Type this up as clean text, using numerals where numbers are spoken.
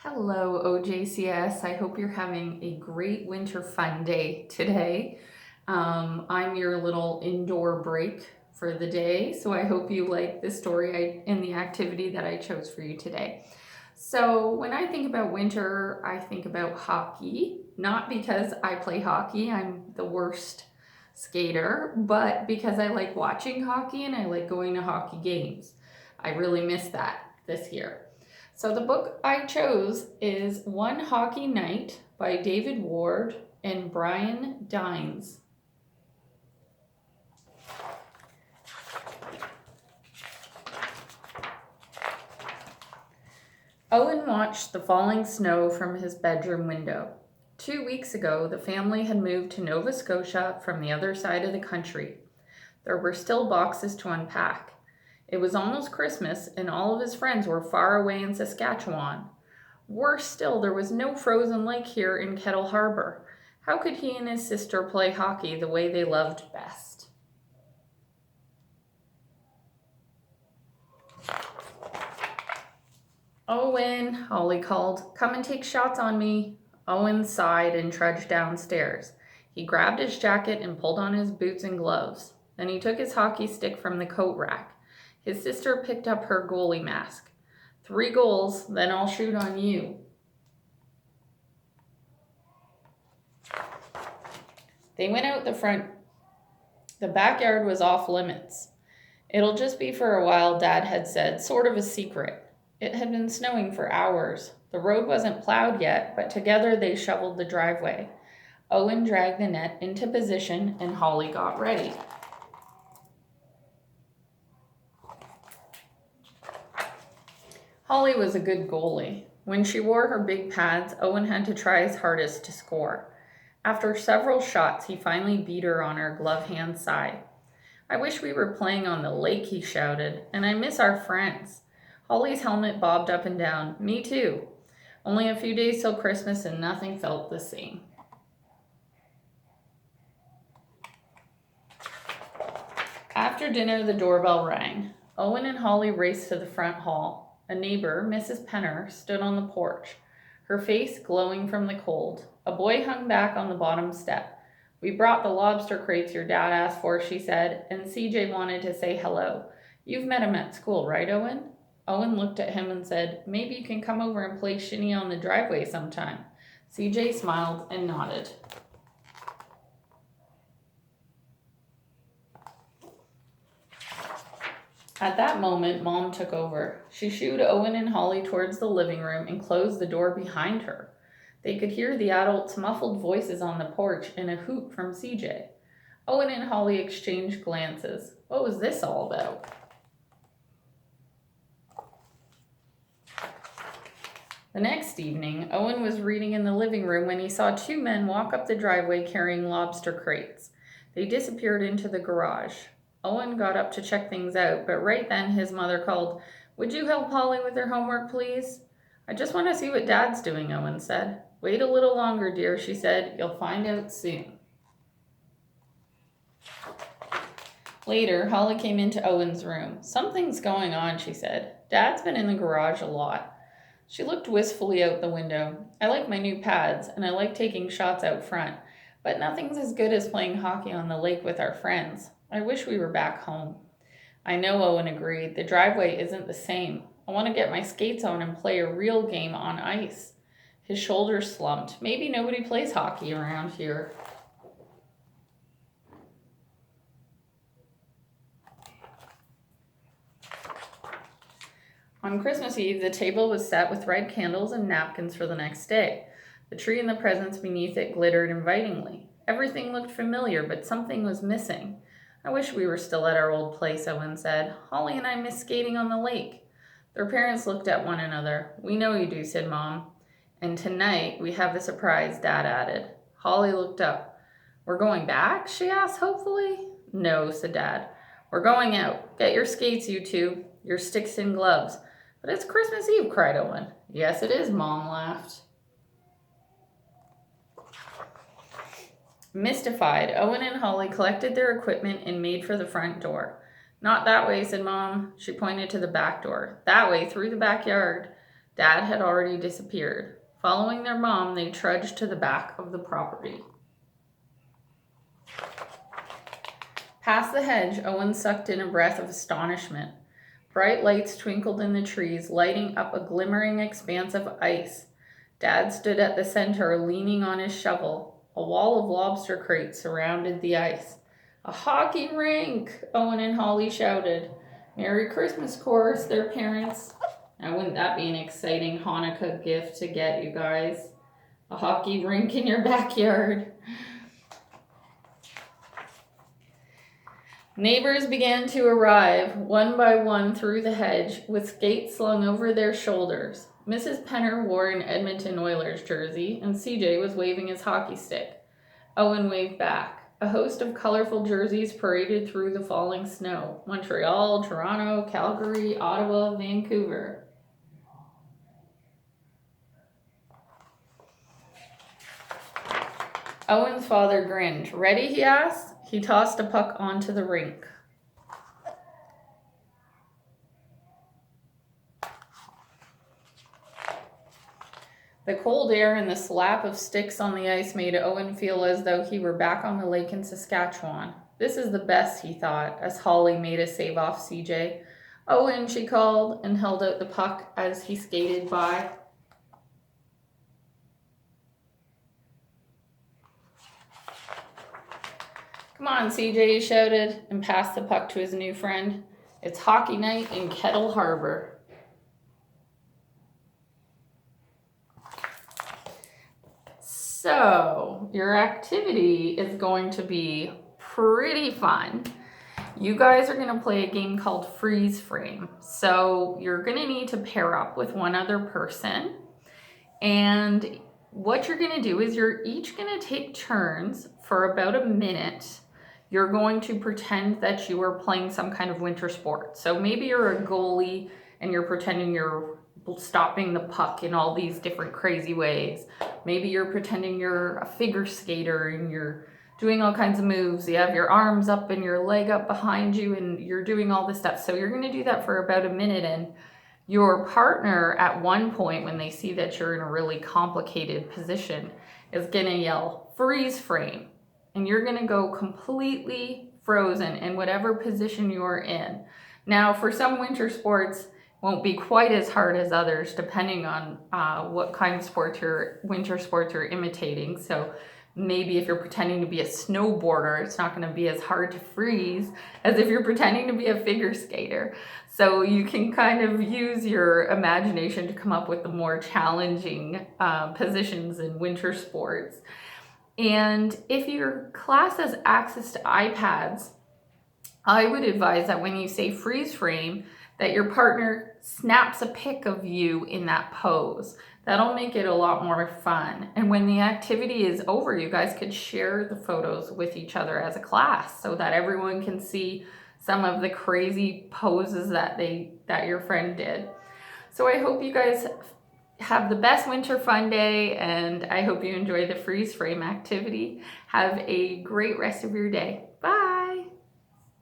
Hello, OJCS. I hope you're having a great winter fun day today. I'm your little indoor break for the day, so I hope you like the story and the activity that I chose for you today. So, when I think about winter, I think about hockey, not because I play hockey, I'm the worst skater, but because I like watching hockey and I like going to hockey games. I really miss that this year. So the book I chose is One Hockey Night by David Ward and Brian Deines. Owen watched the falling snow from his bedroom window. 2 weeks ago, the family had moved to Nova Scotia from the other side of the country. There were still boxes to unpack. It was almost Christmas, and all of his friends were far away in Saskatchewan. Worse still, there was no frozen lake here in Kettle Harbor. How could he and his sister play hockey the way they loved best? Owen, Holly called, come and take shots on me. Owen sighed and trudged downstairs. He grabbed his jacket and pulled on his boots and gloves. Then he took his hockey stick from the coat rack. His sister picked up her goalie mask. 3 goals, then I'll shoot on you. They went out the front. The backyard was off limits. It'll just be for a while, Dad had said, sort of a secret. It had been snowing for hours. The road wasn't plowed yet, but together they shoveled the driveway. Owen dragged the net into position and Holly got ready. Holly was a good goalie. When she wore her big pads, Owen had to try his hardest to score. After several shots, he finally beat her on her glove hand side. I wish we were playing on the lake, he shouted, and I miss our friends. Holly's helmet bobbed up and down. Me too. Only a few days till Christmas and nothing felt the same. After dinner, the doorbell rang. Owen and Holly raced to the front hall. A neighbor, Mrs. Penner, stood on the porch, her face glowing from the cold. A boy hung back on the bottom step. We brought the lobster crates your dad asked for, she said, and CJ wanted to say hello. You've met him at school, right, Owen? Owen looked at him and said, maybe you can come over and play shinny on the driveway sometime. CJ smiled and nodded. At that moment, Mom took over. She shooed Owen and Holly towards the living room and closed the door behind her. They could hear the adults' muffled voices on the porch and a hoot from CJ. Owen and Holly exchanged glances. What was this all about? The next evening, Owen was reading in the living room when he saw 2 men walk up the driveway carrying lobster crates. They disappeared into the garage. Owen got up to check things out, but right then his mother called, would you help Holly with her homework, please? I just want to see what Dad's doing, Owen said. Wait a little longer, dear, she said. You'll find out soon. Later, Holly came into Owen's room. Something's going on, she said. Dad's been in the garage a lot. She looked wistfully out the window. I like my new pads, and I like taking shots out front, but nothing's as good as playing hockey on the lake with our friends. I wish we were back home. I know, Owen agreed. The driveway isn't the same. I want to get my skates on and play a real game on ice. His shoulders slumped. Maybe nobody plays hockey around here. On Christmas Eve, the table was set with red candles and napkins for the next day. The tree and the presents beneath it glittered invitingly. Everything looked familiar, but something was missing. I wish we were still at our old place, Owen said. Holly and I miss skating on the lake. Their parents looked at one another. We know you do, said Mom. And tonight we have a surprise, Dad added. Holly looked up. We're going back? She asked hopefully. No, said Dad. We're going out. Get your skates, you two. Your sticks and gloves. But it's Christmas Eve, cried Owen. Yes, it is, Mom laughed. Mystified, Owen and Holly collected their equipment and made for the front door. Not that way, said Mom. She pointed to the back door. That way, through the backyard. Dad had already disappeared. Following their mom, they trudged to the back of the property. Past the hedge, Owen sucked in a breath of astonishment. Bright lights twinkled in the trees, lighting up a glimmering expanse of ice. Dad stood at the center, leaning on his shovel. A wall of lobster crates surrounded the ice. "A hockey rink!" Owen and Holly shouted. "Merry Christmas, chorus their parents. Now, wouldn't that be an exciting Hanukkah gift to get, you guys? A hockey rink in your backyard. Neighbors began to arrive, one by one through the hedge, with skates slung over their shoulders. Mrs. Penner wore an Edmonton Oilers jersey, and CJ was waving his hockey stick. Owen waved back. A host of colorful jerseys paraded through the falling snow. Montreal, Toronto, Calgary, Ottawa, Vancouver. Owen's father grinned. "Ready?" he asked. He tossed a puck onto the rink. The cold air and the slap of sticks on the ice made Owen feel as though he were back on the lake in Saskatchewan. "This is the best," he thought, as Holly made a save off CJ. "Owen," she called, and held out the puck as he skated by. "Come on, CJ," he shouted, and passed the puck to his new friend. "It's hockey night in Kettle Harbor." So, your activity is going to be pretty fun. You guys are going to play a game called Freeze Frame. So, you're going to need to pair up with one other person. And what you're going to do is you're each going to take turns for about a minute. You're going to pretend that you are playing some kind of winter sport. So maybe you're a goalie and you're pretending you're stopping the puck in all these different crazy ways. Maybe you're pretending you're a figure skater and you're doing all kinds of moves. You have your arms up and your leg up behind you and you're doing all this stuff. So you're going to do that for about a minute, and your partner at one point, when they see that you're in a really complicated position, is going to yell, "Freeze frame." And you're going to go completely frozen in whatever position you're in. Now, for some winter sports, won't be quite as hard as others, depending on what kind of winter sports you're imitating. So maybe if you're pretending to be a snowboarder, it's not going to be as hard to freeze as if you're pretending to be a figure skater. So you can kind of use your imagination to come up with the more challenging positions in winter sports. And if your class has access to iPads, I would advise that when you say freeze frame, that your partner snaps a pic of you in that pose. That'll make it a lot more fun. And when the activity is over, you guys could share the photos with each other as a class so that everyone can see some of the crazy poses that your friend did. So I hope you guys have the best winter fun day, and I hope you enjoy the freeze frame activity. Have a great rest of your day. Bye.